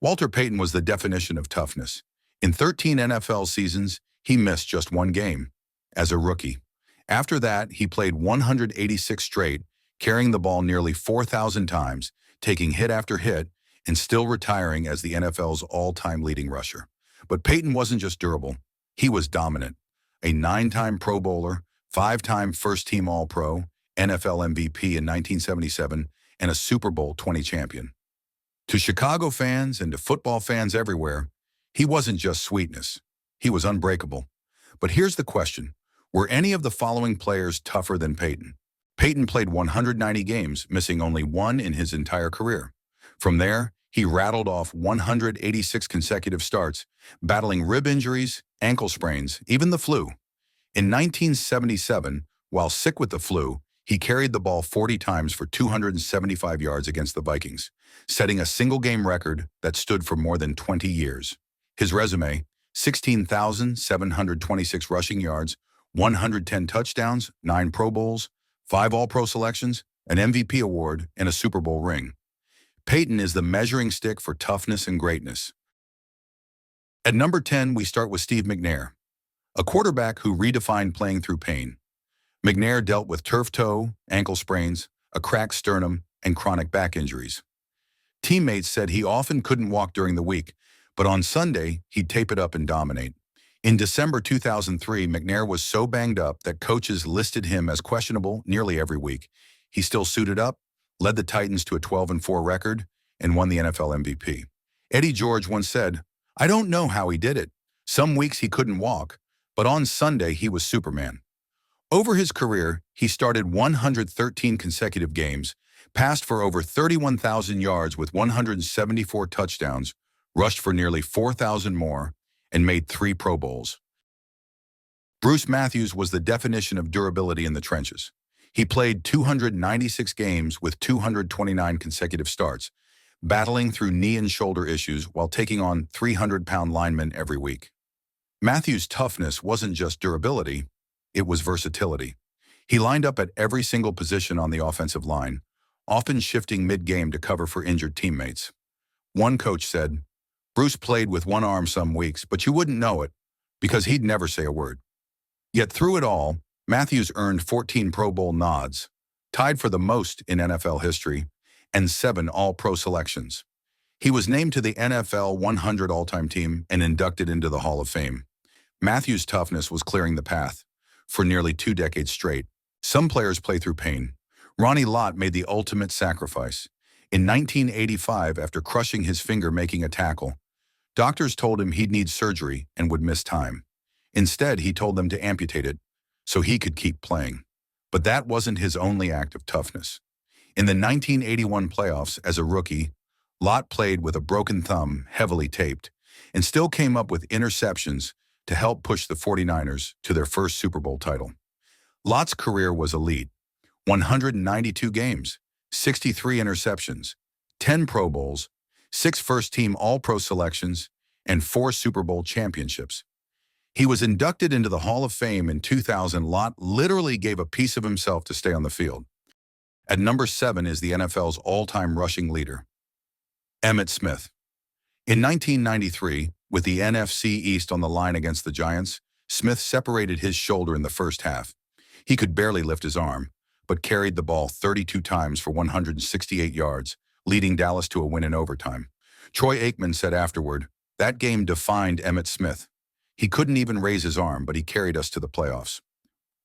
Walter Payton was the definition of toughness. In 13 NFL seasons, he missed just one game as a rookie. After that, he played 186 straight, carrying the ball nearly 4,000 times, taking hit after hit, and still retiring as the NFL's all-time leading rusher. But Payton wasn't just durable. He was dominant. A 9-time Pro Bowler, 5-time first-team All-Pro, NFL MVP in 1977, and a Super Bowl 20 champion. To Chicago fans and to football fans everywhere, he wasn't just sweetness. He was unbreakable. But here's the question. Were any of the following players tougher than Payton? Payton played 190 games, missing only one in his entire career. From there, he rattled off 186 consecutive starts, battling rib injuries, ankle sprains, even the flu. In 1977, while sick with the flu, he carried the ball 40 times for 275 yards against the Vikings, setting a single-game record that stood for more than 20 years. His resume, 16,726 rushing yards, 110 touchdowns, 9 Pro Bowls, 5 All-Pro selections, an MVP award, and a Super Bowl ring. Payton is the measuring stick for toughness and greatness. At number 10, we start with Steve McNair, a quarterback who redefined playing through pain. McNair dealt with turf toe, ankle sprains, a cracked sternum, and chronic back injuries. Teammates said he often couldn't walk during the week, but on Sunday, he'd tape it up and dominate. In December 2003, McNair was so banged up that coaches listed him as questionable nearly every week. He still suited up, led the Titans to a 12-4 record, and won the NFL MVP. Eddie George once said, "I don't know how he did it. Some weeks he couldn't walk, but on Sunday he was Superman." Over his career, he started 113 consecutive games, passed for over 31,000 yards with 174 touchdowns, rushed for nearly 4,000 more, and made 3 Pro Bowls. Bruce Matthews was the definition of durability in the trenches. He played 296 games with 229 consecutive starts, battling through knee and shoulder issues while taking on 300-pound linemen every week. Matthews' toughness wasn't just durability, it was versatility. He lined up at every single position on the offensive line, often shifting mid-game to cover for injured teammates. One coach said, "Bruce played with one arm some weeks, but you wouldn't know it because he'd never say a word." Yet through it all, Matthews earned 14 Pro Bowl nods, tied for the most in NFL history, and 7 All-Pro selections. He was named to the NFL 100 all-time team and inducted into the Hall of Fame. Matthews' toughness was clearing the path. For nearly 2 decades straight, some players play through pain. Ronnie Lott made the ultimate sacrifice. In 1985, after crushing his finger making a tackle, doctors told him he'd need surgery and would miss time. Instead, he told them to amputate it so he could keep playing. But that wasn't his only act of toughness. In the 1981 playoffs, as a rookie, Lott played with a broken thumb, heavily taped, and still came up with interceptions to help push the 49ers to their first Super Bowl title. Lott's career was elite. 192 games, 63 interceptions, 10 Pro Bowls, 6 first-team All-Pro selections, and 4 Super Bowl championships. He was inducted into the Hall of Fame in 2000. Lott literally gave a piece of himself to stay on the field. At number 7 is the NFL's all-time rushing leader, Emmitt Smith. In 1993, with the NFC East on the line against the Giants, Smith separated his shoulder in the first half. He could barely lift his arm, but carried the ball 32 times for 168 yards, leading Dallas to a win in overtime. Troy Aikman said afterward, "That game defined Emmitt Smith. He couldn't even raise his arm, but he carried us to the playoffs."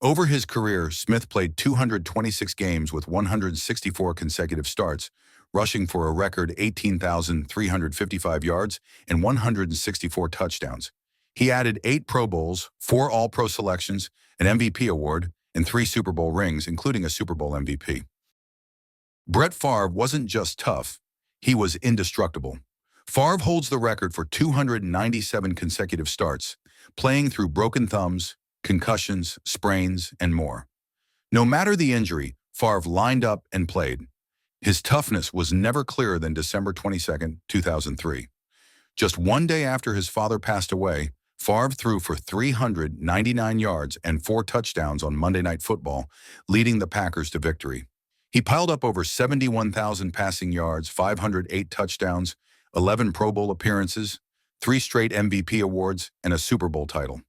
Over his career, Smith played 226 games with 164 consecutive starts, rushing for a record 18,355 yards and 164 touchdowns. He added 8 Pro Bowls, 4 All-Pro selections, an MVP award, and 3 Super Bowl rings, including a Super Bowl MVP. Brett Favre wasn't just tough, he was indestructible. Favre holds the record for 297 consecutive starts, playing through broken thumbs, concussions, sprains, and more. No matter the injury, Favre lined up and played. His toughness was never clearer than December 22, 2003. Just one day after his father passed away, Favre threw for 399 yards and 4 touchdowns on Monday Night Football, leading the Packers to victory. He piled up over 71,000 passing yards, 508 touchdowns, 11 Pro Bowl appearances, 3 straight MVP awards, and a Super Bowl title.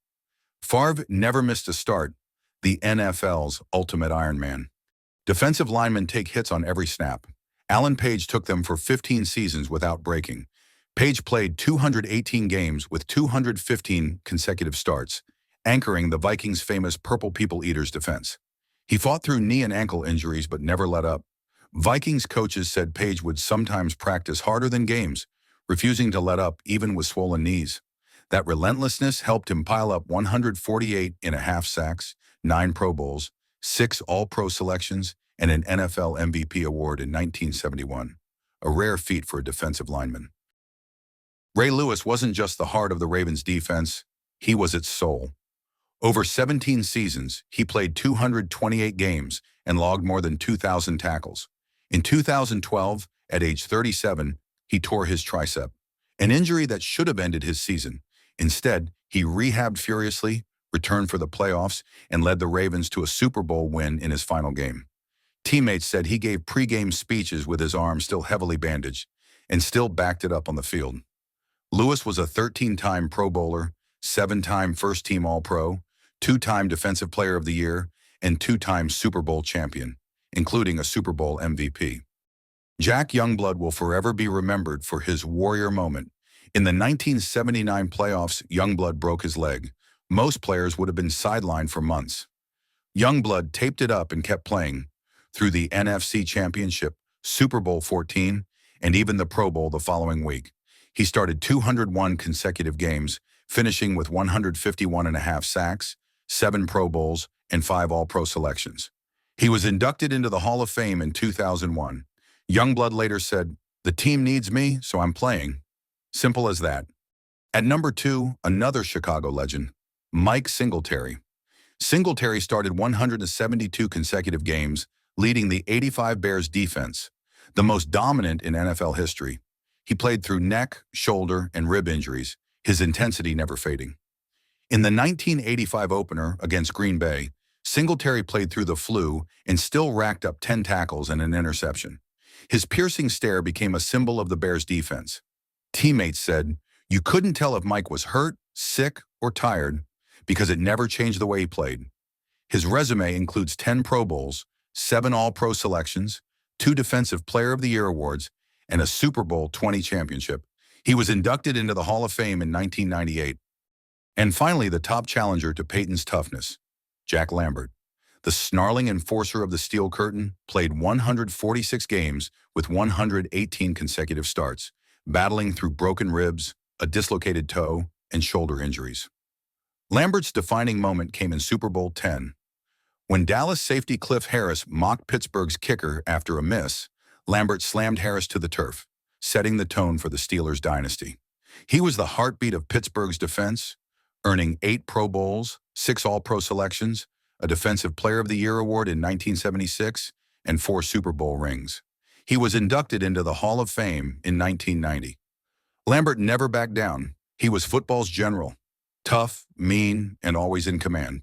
Favre never missed a start, the NFL's ultimate ironman. Defensive linemen take hits on every snap. Paige took them for 15 seasons without breaking. Paige played 218 games with 215 consecutive starts, anchoring the Vikings' famous Purple People Eaters defense. He fought through knee and ankle injuries but never let up. Vikings coaches said Paige would sometimes practice harder than games, refusing to let up even with swollen knees. That relentlessness helped him pile up 148.5 sacks, 9 Pro Bowls, 6 All-Pro selections, and an NFL MVP award in 1971, a rare feat for a defensive lineman. Ray Lewis wasn't just the heart of the Ravens' defense, he was its soul. Over 17 seasons, he played 228 games and logged more than 2,000 tackles. In 2012, at age 37, he tore his tricep, an injury that should have ended his season. Instead, he rehabbed furiously, returned for the playoffs, and led the Ravens to a Super Bowl win in his final game. Teammates said he gave pre-game speeches with his arm still heavily bandaged and still backed it up on the field. Lewis was a 13-time Pro Bowler, 7-time first-team All-Pro, 2-time Defensive Player of the Year, and 2-time Super Bowl champion, including a Super Bowl MVP. Jack Youngblood will forever be remembered for his warrior moment. In the 1979 playoffs, Youngblood broke his leg. Most players would have been sidelined for months. Youngblood taped it up and kept playing through the NFC Championship, Super Bowl 14, and even the Pro Bowl the following week. He started 201 consecutive games, finishing with 151.5 sacks, 7 Pro Bowls, and 5 All-Pro selections. He was inducted into the Hall of Fame in 2001. Youngblood later said, "The team needs me, so I'm playing." Simple as that. At number 2, another Chicago legend, Mike Singletary. Singletary started 172 consecutive games, leading the '85 Bears defense, the most dominant in NFL history. He played through neck, shoulder, and rib injuries, his intensity never fading. In the 1985 opener against Green Bay, Singletary played through the flu and still racked up 10 tackles and an interception. His piercing stare became a symbol of the Bears' defense. Teammates said, "You couldn't tell if Mike was hurt, sick, or tired because it never changed the way he played." His resume includes 10 Pro Bowls, 7 All-Pro selections, 2 Defensive Player of the Year awards, and a Super Bowl 20 championship. He was inducted into the Hall of Fame in 1998. And finally, the top challenger to Payton's toughness, Jack Lambert. The snarling enforcer of the Steel Curtain played 146 games with 118 consecutive starts, battling through broken ribs, a dislocated toe, and shoulder injuries. Lambert's defining moment came in Super Bowl 10. When Dallas safety Cliff Harris mocked Pittsburgh's kicker after a miss, Lambert slammed Harris to the turf, setting the tone for the Steelers' dynasty. He was the heartbeat of Pittsburgh's defense, earning 8 Pro Bowls, 6 All-Pro selections, a Defensive Player of the Year award in 1976, and 4 Super Bowl rings. He was inducted into the Hall of Fame in 1990. Lambert never backed down. He was football's general, tough, mean, and always in command.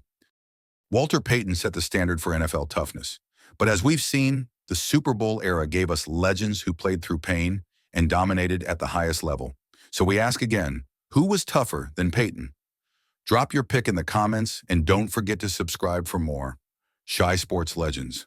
Walter Payton set the standard for NFL toughness. But as we've seen, the Super Bowl era gave us legends who played through pain and dominated at the highest level. So we ask again, who was tougher than Payton? Drop your pick in the comments and don't forget to subscribe for more ChiSports Legends.